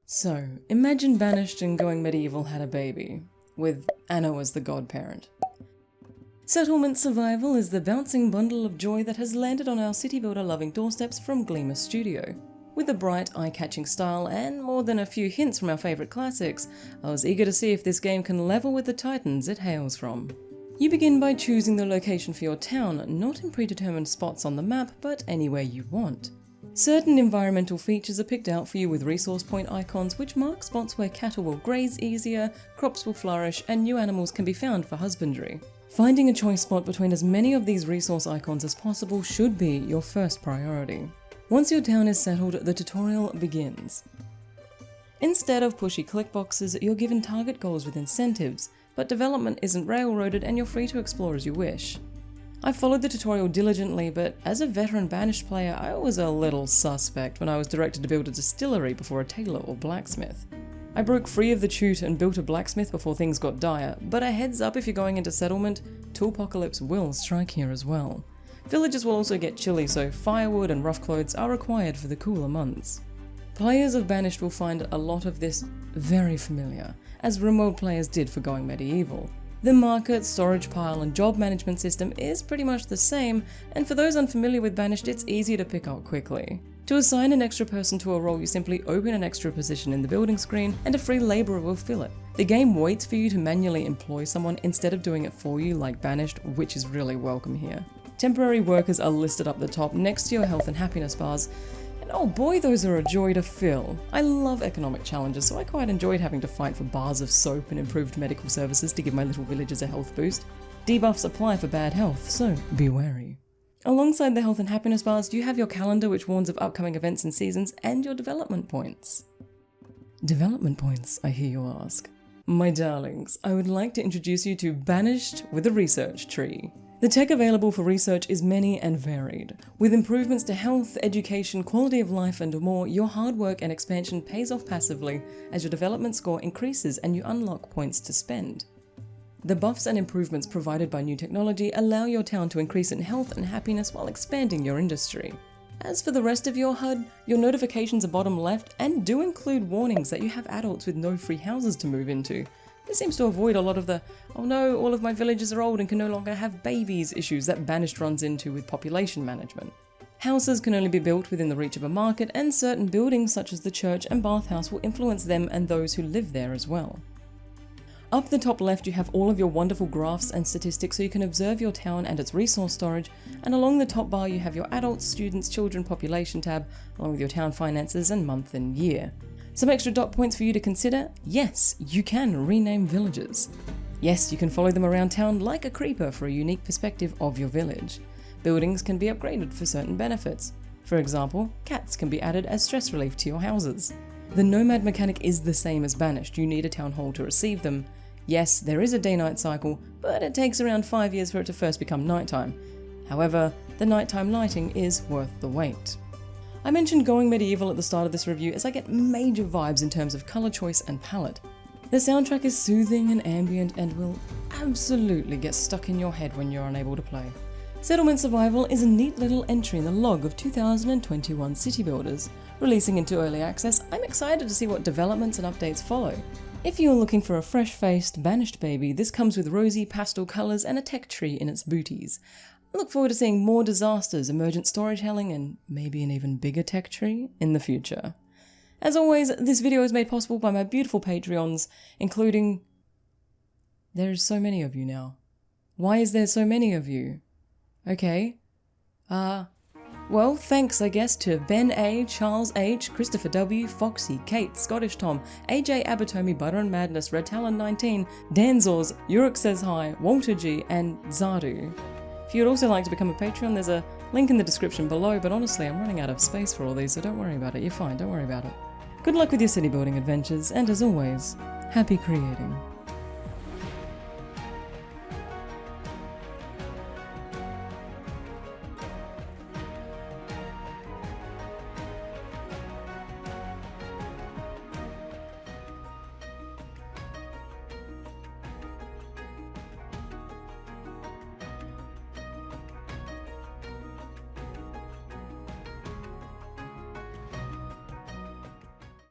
So, imagine Banished and Going Medieval had a baby, with Anno as the godparent. Settlement Survival is the bouncing bundle of joy that has landed on our city builder loving doorsteps from Gleamer Studio. With a bright, eye-catching style and more than a few hints from our favourite classics, I was eager to see if this game can level with the titans it hails from. You begin by choosing the location for your town, not in predetermined spots on the map, but anywhere you want. Certain environmental features are picked out for you with resource point icons which mark spots where cattle will graze easier, crops will flourish, and new animals can be found for husbandry. Finding a choice spot between as many of these resource icons as possible should be your first priority. Once your town is settled, the tutorial begins. Instead of pushy click boxes, you're given target goals with incentives, but development isn't railroaded and you're free to explore as you wish. I followed the tutorial diligently, but as a veteran Banished player, I was a little suspect when I was directed to build a distillery before a tailor or blacksmith. I broke free of the chute and built a blacksmith before things got dire, but a heads up if you're going into settlement, Toolpocalypse will strike here as well. Villagers will also get chilly, so firewood and rough clothes are required for the cooler months. Players of Banished will find a lot of this very familiar, as RimWorld players did for Going Medieval. The market, storage pile, and job management system is pretty much the same, and for those unfamiliar with Banished, it's easy to pick up quickly. To assign an extra person to a role, you simply open an extra position in the building screen, and a free labourer will fill it. The game waits for you to manually employ someone instead of doing it for you like Banished, which is really welcome here. Temporary workers are listed up the top next to your health and happiness bars, and oh boy, those are a joy to fill. I love economic challenges, so I quite enjoyed having to fight for bars of soap and improved medical services to give my little villagers a health boost. Debuffs apply for bad health, so be wary. Alongside the health and happiness bars, you have your calendar which warns of upcoming events and seasons, and your development points. Development points, I hear you ask. My darlings, I would like to introduce you to Banished with a research tree. The tech available for research is many and varied. With improvements to health, education, quality of life, and more, your hard work and expansion pays off passively as your development score increases and you unlock points to spend. The buffs and improvements provided by new technology allow your town to increase in health and happiness while expanding your industry. As for the rest of your HUD, your notifications are bottom left and do include warnings that you have adults with no free houses to move into. This seems to avoid a lot of the, oh no, all of my villagers are old and can no longer have babies issues that Banished runs into with population management. Houses can only be built within the reach of a market, and certain buildings such as the church and bathhouse will influence them and those who live there as well. Up the top left you have all of your wonderful graphs and statistics so you can observe your town and its resource storage, and along the top bar you have your adults, students, children, population tab, along with your town finances and month and year. Some extra dot points for you to consider. Yes, you can rename villages. Yes, you can follow them around town like a creeper for a unique perspective of your village. Buildings can be upgraded for certain benefits. For example, cats can be added as stress relief to your houses. The Nomad Mechanic is the same as Banished, you need a town hall to receive them. Yes, there is a day-night cycle, but it takes around 5 years for it to first become nighttime. However, the nighttime lighting is worth the wait. I mentioned Going Medieval at the start of this review as I get major vibes in terms of colour choice and palette. The soundtrack is soothing and ambient and will absolutely get stuck in your head when you're unable to play. Settlement Survival is a neat little entry in the log of 2021 City Builders. Releasing into early access, I'm excited to see what developments and updates follow. If you're looking for a fresh-faced Banished baby, this comes with rosy pastel colours and a tech tree in its booties. I look forward to seeing more disasters, emergent storytelling, and maybe an even bigger tech tree in the future. As always, this video is made possible by my beautiful Patreons, including... There's so many of you now. Why is there so many of you? Okay. Well, thanks I guess to Ben A, Charles H, Christopher W, Foxy, Kate, Scottish Tom, AJ Abatomi, Butter and Madness, Red Talon 19, Danzors, Yurik Says Hi, Walter G, and Zardu. If you'd also like to become a Patreon, there's a link in the description below, but honestly, I'm running out of space for all these, so don't worry about it. You're fine, don't worry about it. Good luck with your city building adventures, and as always, happy creating.